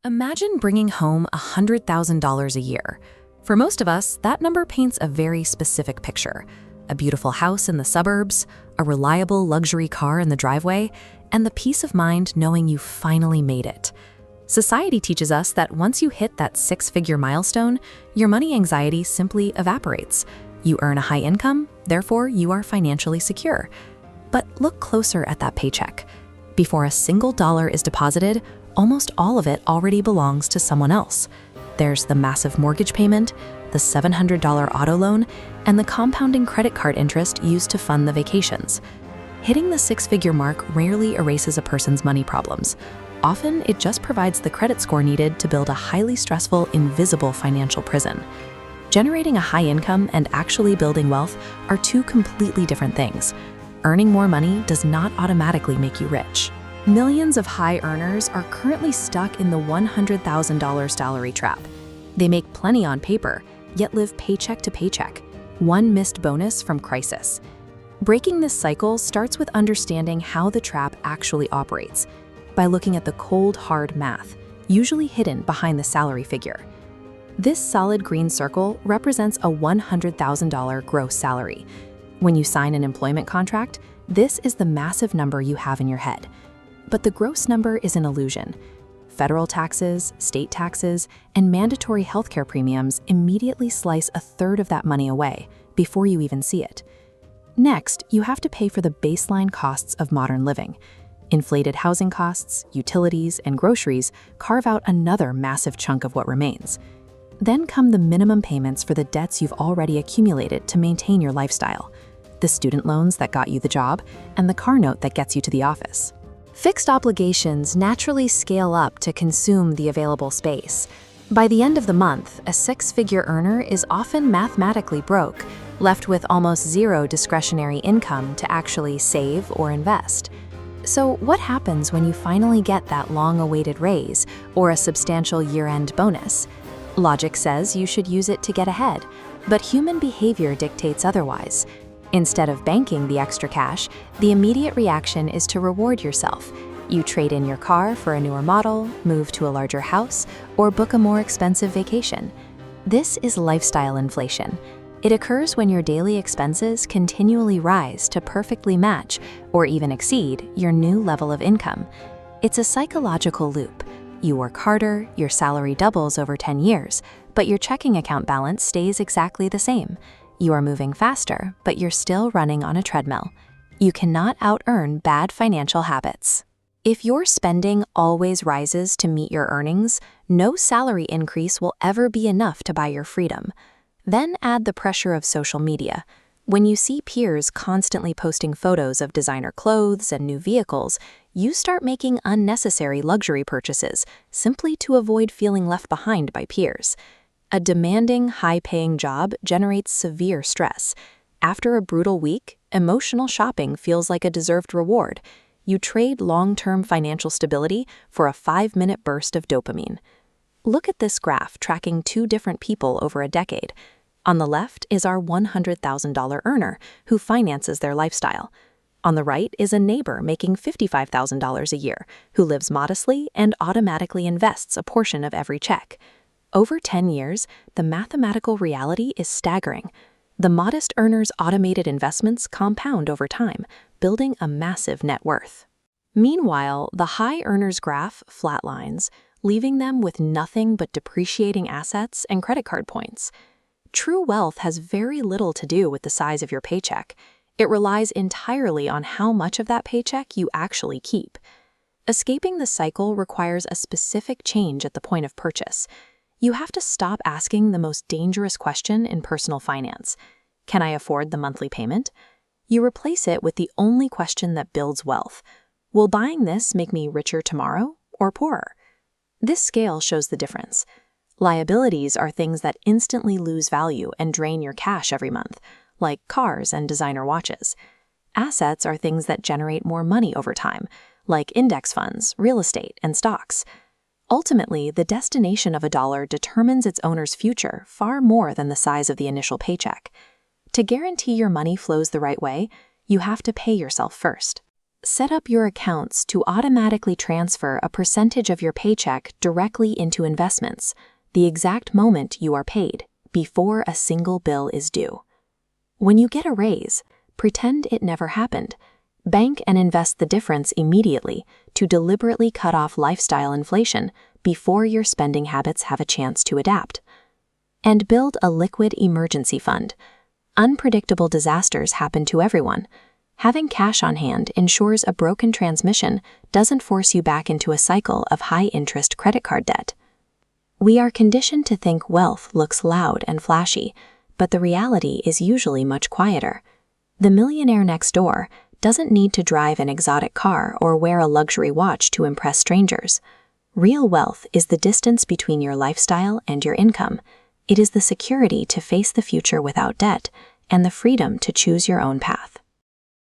Imagine bringing home $100,000 a year. For most of us, that number paints a very specific picture. A beautiful house in the suburbs, a reliable luxury car in the driveway, and the peace of mind knowing you finally made it. Society teaches us that once you hit that six-figure milestone, your money anxiety simply evaporates. You earn a high income, therefore you are financially secure. But look closer at that paycheck. Before a single dollar is deposited, almost all of it already belongs to someone else. There's the massive mortgage payment, the $700 auto loan, and the compounding credit card interest used to fund the vacations. Hitting the six-figure mark rarely erases a person's money problems. Often, it just provides the credit score needed to build a highly stressful, invisible financial prison. Generating a high income and actually building wealth are two completely different things. Earning more money does not automatically make you rich. Millions of high earners are currently stuck in the $100,000 salary trap. They make plenty on paper, yet live paycheck to paycheck, one missed bonus from crisis. Breaking this cycle starts with understanding how the trap actually operates, by looking at the cold, hard math, usually hidden behind the salary figure. This solid green circle represents a $100,000 gross salary. When you sign an employment contract, this is the massive number you have in your head. But the gross number is an illusion. Federal taxes, state taxes, and mandatory healthcare premiums immediately slice a third of that money away before you even see it. Next, you have to pay for the baseline costs of modern living. Inflated housing costs, utilities, and groceries carve out another massive chunk of what remains. Then come the minimum payments for the debts you've already accumulated to maintain your lifestyle, the student loans that got you the job, and the car note that gets you to the office. Fixed obligations naturally scale up to consume the available space. By the end of the month, a six-figure earner is often mathematically broke, left with almost zero discretionary income to actually save or invest. So what happens when you finally get that long-awaited raise or a substantial year-end bonus? Logic says you should use it to get ahead, but human behavior dictates otherwise. Instead of banking the extra cash, the immediate reaction is to reward yourself. You trade in your car for a newer model, move to a larger house, or book a more expensive vacation. This is lifestyle inflation. It occurs when your daily expenses continually rise to perfectly match or even exceed your new level of income. It's a psychological loop. You work harder, your salary doubles over 10 years, but your checking account balance stays exactly the same. You are moving faster, but you're still running on a treadmill. You cannot out-earn bad financial habits. If your spending always rises to meet your earnings, no salary increase will ever be enough to buy your freedom. Then add the pressure of social media. When you see peers constantly posting photos of designer clothes and new vehicles, you start making unnecessary luxury purchases simply to avoid feeling left behind by peers. A demanding, high-paying job generates severe stress. After a brutal week, emotional shopping feels like a deserved reward. You trade long-term financial stability for a 5-minute burst of dopamine. Look at this graph tracking two different people over a decade. On the left is our $100,000 earner who finances their lifestyle. On the right is a neighbor making $55,000 a year who lives modestly and automatically invests a portion of every check. Over 10 years, the mathematical reality is staggering. The modest earner's automated investments compound over time, building a massive net worth. Meanwhile, the high earner's graph flatlines, leaving them with nothing but depreciating assets and credit card points. True wealth has very little to do with the size of your paycheck. It relies entirely on how much of that paycheck you actually keep. Escaping the cycle requires a specific change at the point of purchase. You have to stop asking the most dangerous question in personal finance. Can I afford the monthly payment? You replace it with the only question that builds wealth. Will buying this make me richer tomorrow or poorer? This scale shows the difference. Liabilities are things that instantly lose value and drain your cash every month, like cars and designer watches. Assets are things that generate more money over time, like index funds, real estate, and stocks. Ultimately, the destination of a dollar determines its owner's future far more than the size of the initial paycheck. To guarantee your money flows the right way, you have to pay yourself first. Set up your accounts to automatically transfer a percentage of your paycheck directly into investments, the exact moment you are paid, before a single bill is due. When you get a raise, pretend it never happened. Bank and invest the difference immediately to deliberately cut off lifestyle inflation before your spending habits have a chance to adapt. And build a liquid emergency fund. Unpredictable disasters happen to everyone. Having cash on hand ensures a broken transmission doesn't force you back into a cycle of high-interest credit card debt. We are conditioned to think wealth looks loud and flashy, but the reality is usually much quieter. The millionaire next door doesn't need to drive an exotic car or wear a luxury watch to impress strangers. Real wealth is the distance between your lifestyle and your income. It is the security to face the future without debt and the freedom to choose your own path.